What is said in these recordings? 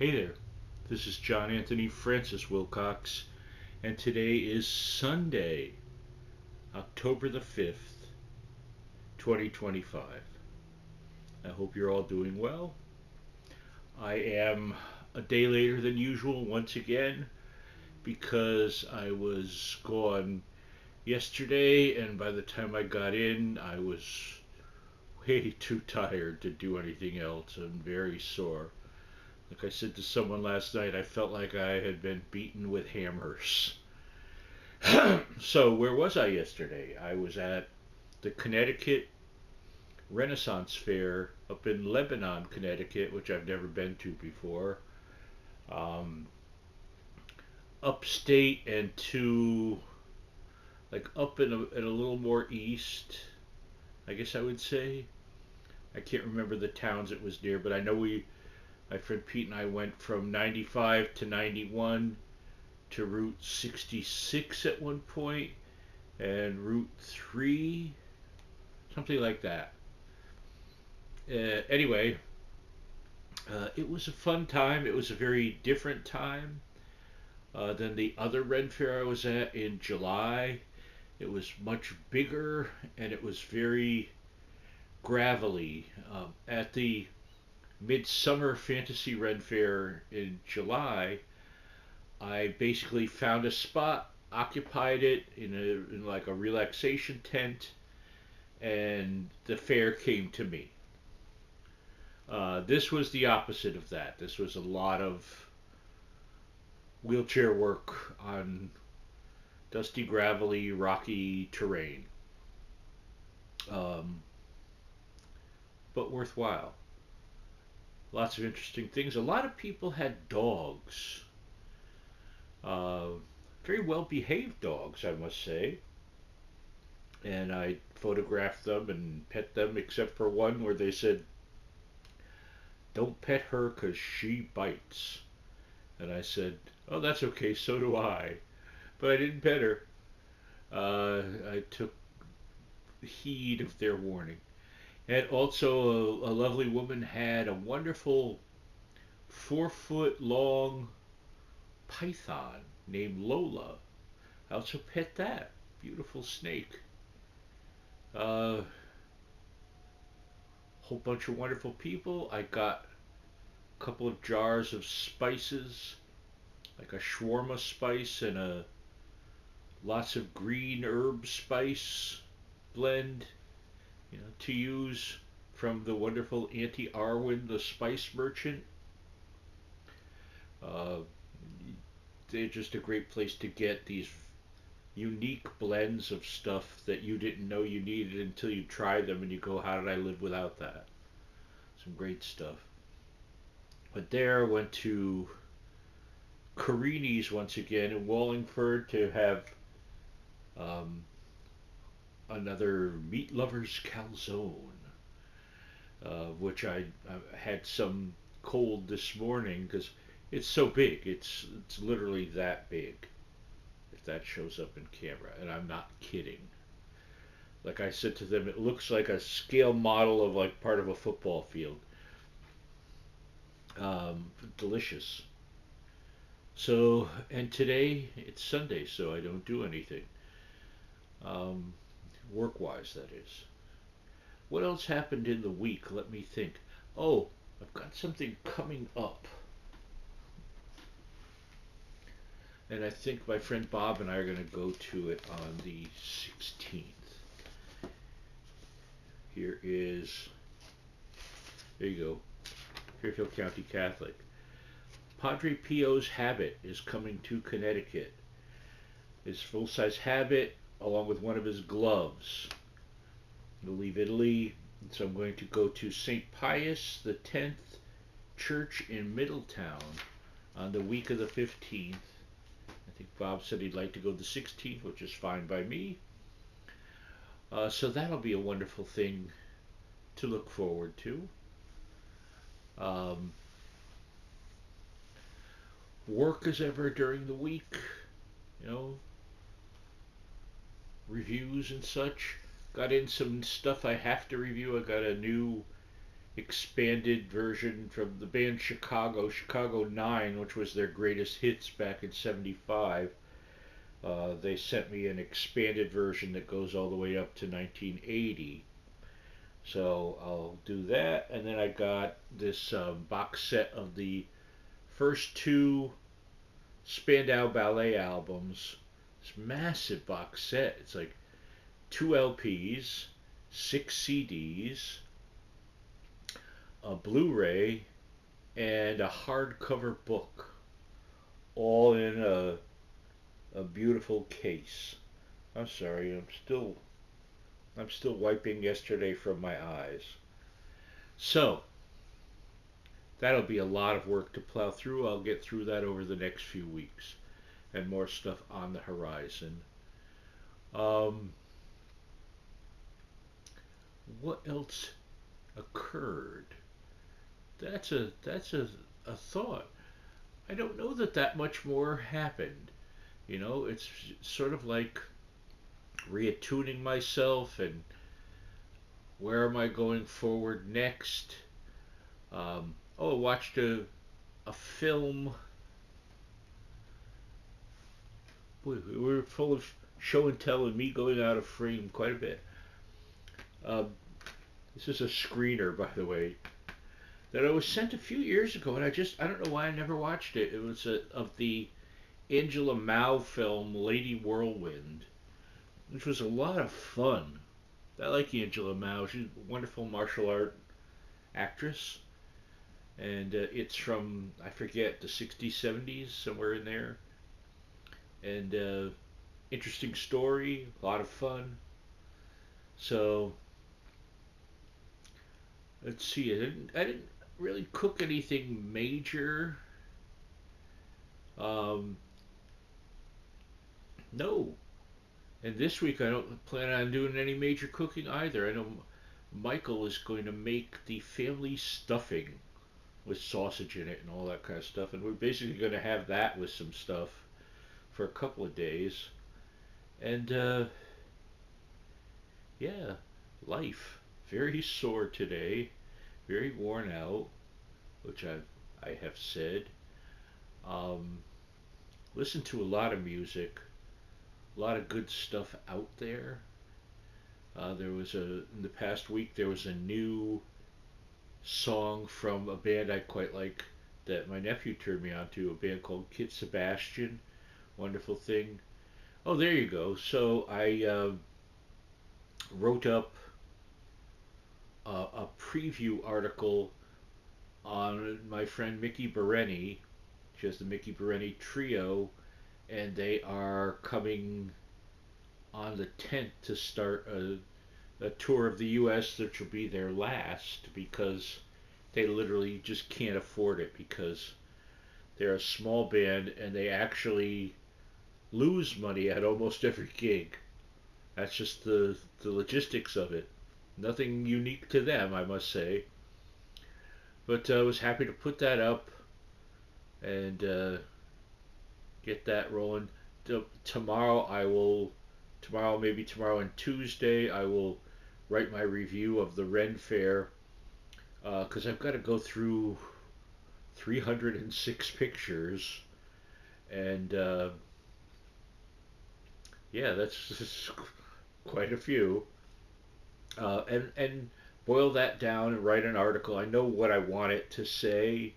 Hey there, this is John Anthony Francis Wilcox, and today is Sunday, October the 5th, 2025. I hope you're all doing well. I am a day later than usual once again because I was gone yesterday, and by the time I got in, I was way too tired to do anything else. I'm very sore. Like I said to someone last night, I felt like I had been beaten with hammers. So, where was I yesterday? I was at the Connecticut Renaissance Fair up in Lebanon, Connecticut, which I've never been to before. Um, Upstate and to like up in a little more east, I guess I would say. I can't remember the towns it was near, but I know my friend Pete and I went from 95 to 91 to Route 66 at one point and Route 3, something like that. Anyway, it was a fun time. It was a very different time than the other Ren Fair I was at in July. It was much bigger and it was very gravelly. At the Midsummer Fantasy Ren Fair in July, I basically found a spot, occupied it in like a relaxation tent, and the fair came to me. This was the opposite of that. This was a lot of wheelchair work on dusty, gravelly, rocky terrain, um, but worthwhile. Lots of interesting things. A lot of people had dogs. Uh, Very well behaved dogs, I must say. And I photographed them and pet them, except for one where they said, "Don't pet her because she bites." And I said, "Oh, that's okay, so do I." But I didn't pet her. I took heed of their warning. And also, a lovely woman had a wonderful 4 foot long python named Lola. I also pet that. Beautiful snake. A whole bunch of wonderful people. I got a couple of jars of spices, like a shawarma spice and a lots of green herb spice blend, to use from the wonderful Auntie Arwen, the spice merchant. Uh, they're just a great place to get these unique blends of stuff that you didn't know you needed until you try them and you go, how did I live without that? Some great stuff. But there, I went to Carini's once again in Wallingford to have um, another meat lover's calzone, which I had some cold this morning because it's so big. It's literally that big. If that shows up in camera, and I'm not kidding. Like I said to them, it looks like a scale model of like part of a football field. Delicious. So, and today it's Sunday, so I don't do anything. Um, Work wise, that is. What else happened in the week? Let me think. Oh, I've got something coming up. And I think my friend Bob and I are going to go to it on the 16th. Here is, there you go, Fairfield County Catholic. Padre Pio's habit is coming to Connecticut. His full size habit, along with one of his gloves. He'll leave Italy, so I'm going to go to St. Pius the 10th Church in Middletown on the week of the 15th. I think Bob said he'd like to go the 16th, which is fine by me. So that'll be a wonderful thing to look forward to. Um, Work as ever during the week, you know, reviews and such. Got in some stuff I have to review. I got a new expanded version from the band Chicago, Chicago 9, which was their greatest hits back in 75. They sent me an expanded version that goes all the way up to 1980. So I'll do that. And then I got this box set of the first two Spandau Ballet albums. This massive box set. It's like two LPs, six CDs, a Blu-ray, and a hardcover book, all in a beautiful case. I'm sorry, I'm still wiping yesterday from my eyes. So that'll be a lot of work to plow through. I'll get through that over the next few weeks, and more stuff on the horizon. Um, what else occurred? That's a thought. I don't know that that much more happened. It's sort of like reattuning myself and where am I going forward next. I watched a film. We were full of show and tell and me going out of frame quite a bit. Um, this is a screener, by the way, that I was sent a few years ago, and I don't know why I never watched it. It was of the Angela Mao film Lady Whirlwind, which was a lot of fun. I like Angela Mao. She's a wonderful martial art actress, and it's from I forget the 60s, 70s, somewhere in there. And interesting story, a lot of fun. So let's see. I didn't really cook anything major. Um, no. And this week I don't plan on doing any major cooking either. I know Michael is going to make the family stuffing with sausage in it and all that kind of stuff, and we're basically going to have that with some stuff for a couple of days. And yeah, life very sore today, very worn out, which I have said. Um, Listen to a lot of music, a lot of good stuff out there. There was in the past week there was a new song from a band I quite like that my nephew turned me on to, a band called Kit Sebastian. Wonderful thing. Oh, there you go. So I wrote up a preview article on my friend Mickey Bereni. She has the Mickey Bereni Trio, and they are coming on the 10th to start a tour of the U.S., which will be their last because they literally just can't afford it because they're a small band and they actually lose money at almost every gig. That's just the logistics of it. Nothing unique to them, I must say. But I was happy to put that up and get that rolling. Tomorrow maybe tomorrow and Tuesday, I will write my review of the Ren Fair because I've got to go through 306 pictures and yeah, that's quite a few. And boil that down and write an article. I know what I want it to say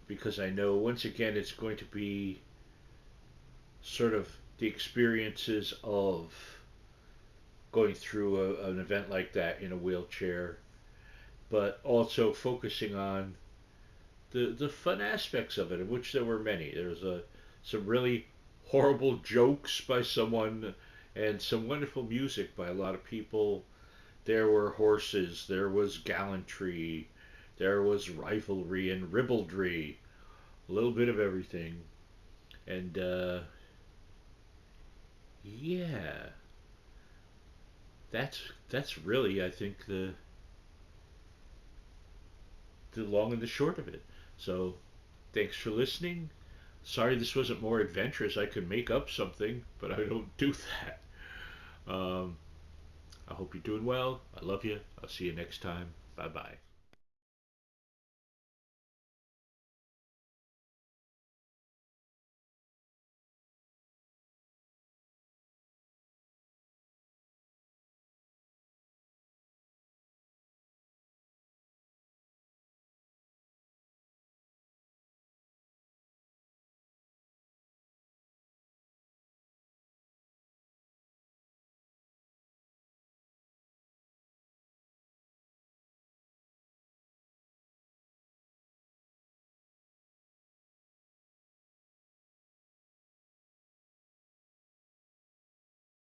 because I know once again it's going to be sort of the experiences of going through an event like that in a wheelchair, but also focusing on the fun aspects of it, of which there were many. There was some really horrible jokes by someone and some wonderful music by a lot of people. There were horses, there was gallantry, there was rivalry and ribaldry, a little bit of everything. And yeah, that's really I think the long and the short of it. So thanks for listening. Sorry this wasn't more adventurous. I could make up something, but I don't do that. Um, I hope you're doing well. I love you. I'll see you next time. Bye bye.